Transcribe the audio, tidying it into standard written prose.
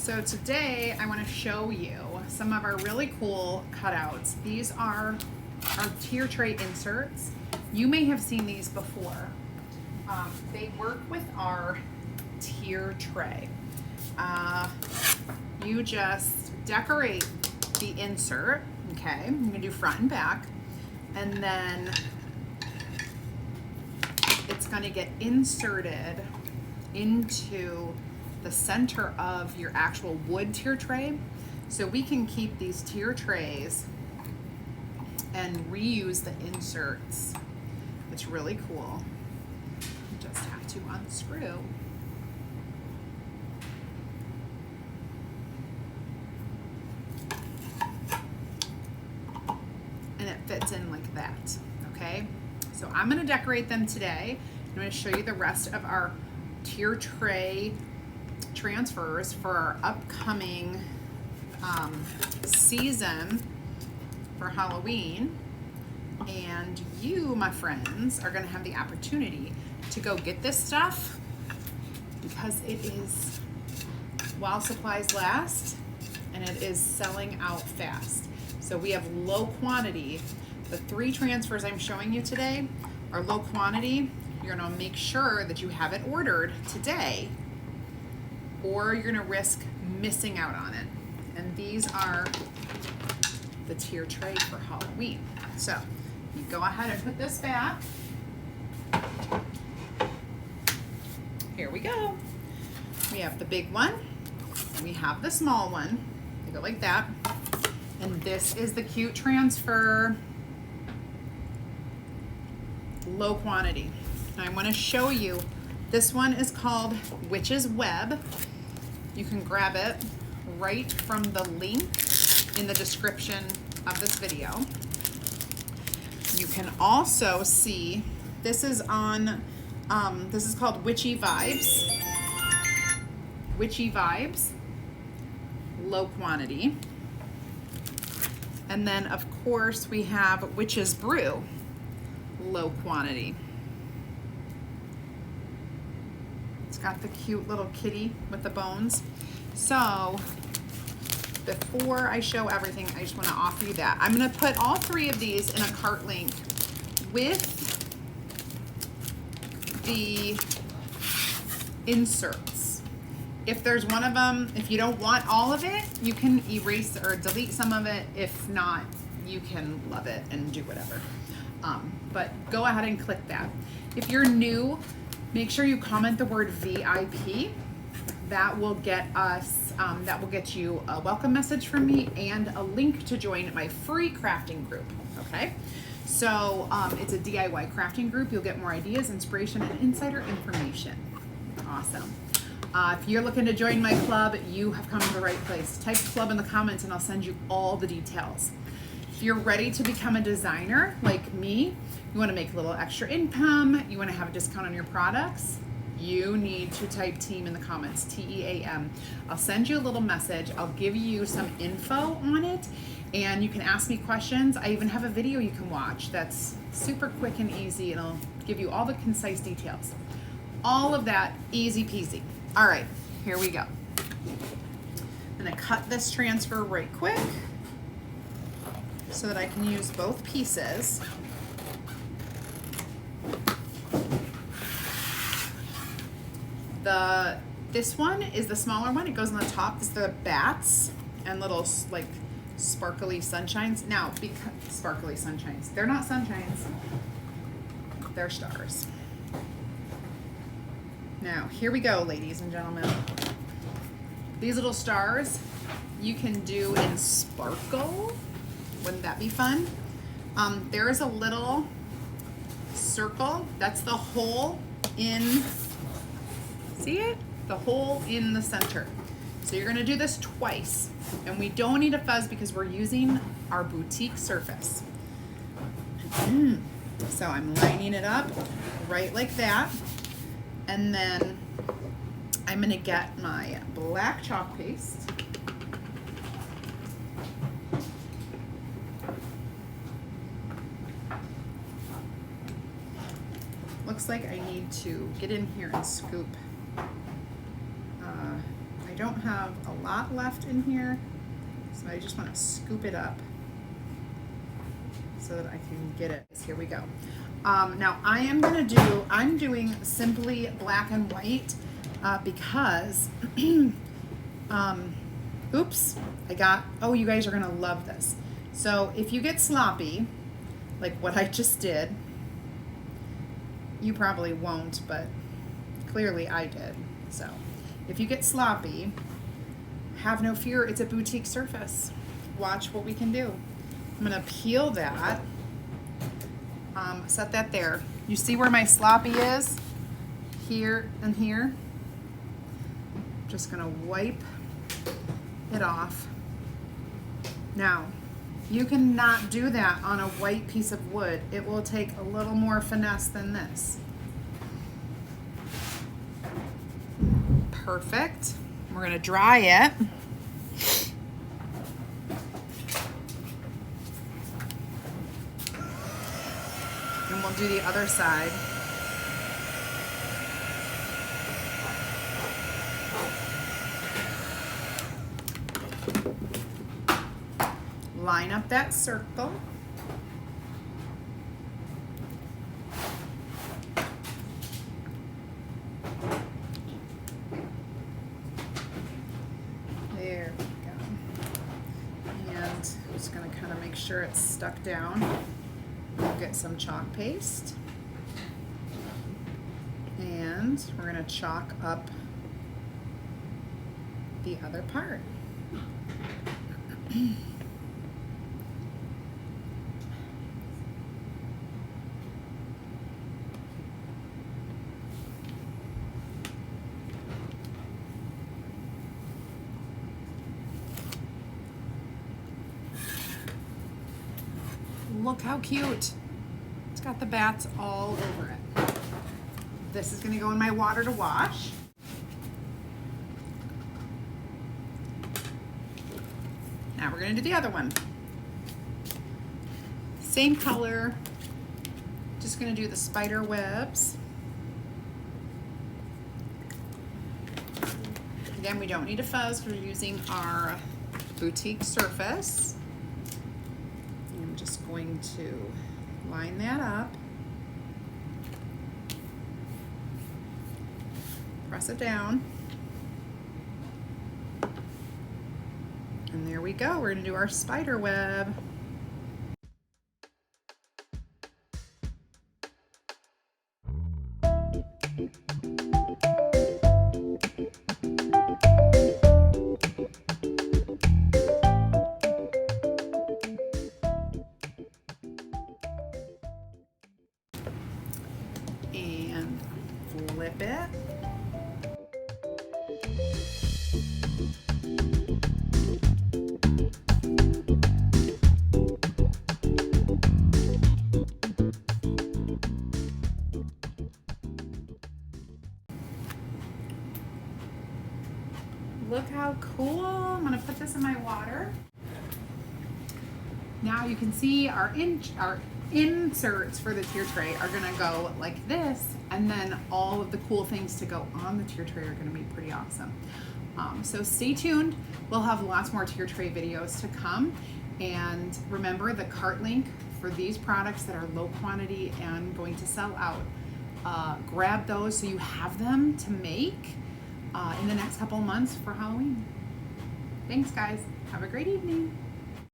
So today I want to show you some of our really cool cutouts. These are our tier tray inserts. You may have seen these before. They work with our tier tray. You just decorate the insert, okay? I'm gonna do front and back, and then it's gonna get inserted into the center of your actual wood tier tray. So we can keep these tier trays and reuse the inserts. It's really cool. You just have to unscrew. And it fits in like that, okay? So I'm gonna decorate them today. I'm gonna show you the rest of our tier tray transfers for our upcoming season for Halloween. And you, my friends, are gonna have the opportunity to go get this stuff because it is while supplies last and it is selling out fast. So we have low quantity. The 3 transfers I'm showing you today are low quantity. You're gonna make sure that you have it ordered today or you're gonna risk missing out on it. And these are the tier tray for Halloween. So you go ahead and put this back. Here we go. We have the big one, we have the small one. They go like that. And this is the cute transfer, low quantity. I want to show you, this one is called Witch's Web. You can grab it right from the link in the description of this video. You can also see, this is on, this is called Witchy Vibes. Witchy Vibes, low quantity. And then of course we have Witch's Brew, low quantity. It's got the cute little kitty with the bones. So before I show everything, I just want to offer you that. I'm going to put all 3 of these in a cart link with the inserts. If there's one of them, if you don't want all of it, you can erase or delete some of it. If not, you can love it and do whatever. But go ahead and click that. If you're new, make sure you comment the word VIP. That will get us, that will get you a welcome message from me and a link to join my free crafting group, okay? So it's a DIY crafting group. You'll get more ideas, inspiration, and insider information. Awesome. If you're looking to join my club, you have come to the right place. Type club in the comments and I'll send you all the details. If you're ready to become a designer like me, you want to make a little extra income, you want to have a discount on your products, you need to type team in the comments, TEAM. I'll send you a little message. I'll give you some info on it and you can ask me questions. I even have a video you can watch that's super quick and easy and I'll give you all the concise details. All of that easy peasy. All right, here we go. I'm gonna cut this transfer right quick so that I can use both pieces. This one is the smaller one. It goes on the top. This is the bats and little like sparkly sunshines. Now, because sparkly sunshines, they're not sunshines, they're stars. Now, here we go, ladies and gentlemen. These little stars you can do in sparkle. Wouldn't that be fun? There is a little circle. That's the hole in, see it? The hole in the center. So you're gonna do this twice. And we don't need a fuzz because we're using our boutique surface. So I'm lining it up right like that. And then I'm gonna get my black chalk paste. Looks like I need to get in here and scoop. I I don't have a lot left in here, so I just want to scoop it up so that I can get it. Here we go. Now I'm doing simply black and white because, oops, you guys are gonna love this. So if you get sloppy, like what I just did, you probably won't, but clearly I did. So if you get sloppy, have no fear, it's a boutique surface. Watch what we can do. I'm gonna peel that, set that there. You see where my sloppy is? Here and here. Just gonna wipe it off. Now, you cannot do that on a white piece of wood. It will take a little more finesse than this. Perfect. We're gonna dry it. And we'll do the other side. Line up that circle. There we go. And I'm just going to kind of make sure it's stuck down. We'll get some chalk paste. And we're going to chalk up the other part. Look how cute. It's got the bats all over it. This is gonna go in my water to wash. Now we're gonna do the other one. Same color, just gonna do the spider webs. Again, we don't need a fuzz because we're using our boutique surface. I'm just going to line that up, press it down, and there we go. We're going to do our spider web. And flip it. Look how cool. I'm gonna put this in my water. Now you can see our inserts for the tier tray are gonna go like this, and then all of the cool things to go on the tier tray are gonna be pretty awesome. So stay tuned. We'll have lots more tier tray videos to come. And remember the cart link for these products that are low quantity and going to sell out. Grab those so you have them to make in the next couple of months for Halloween. Thanks guys. Have a great evening.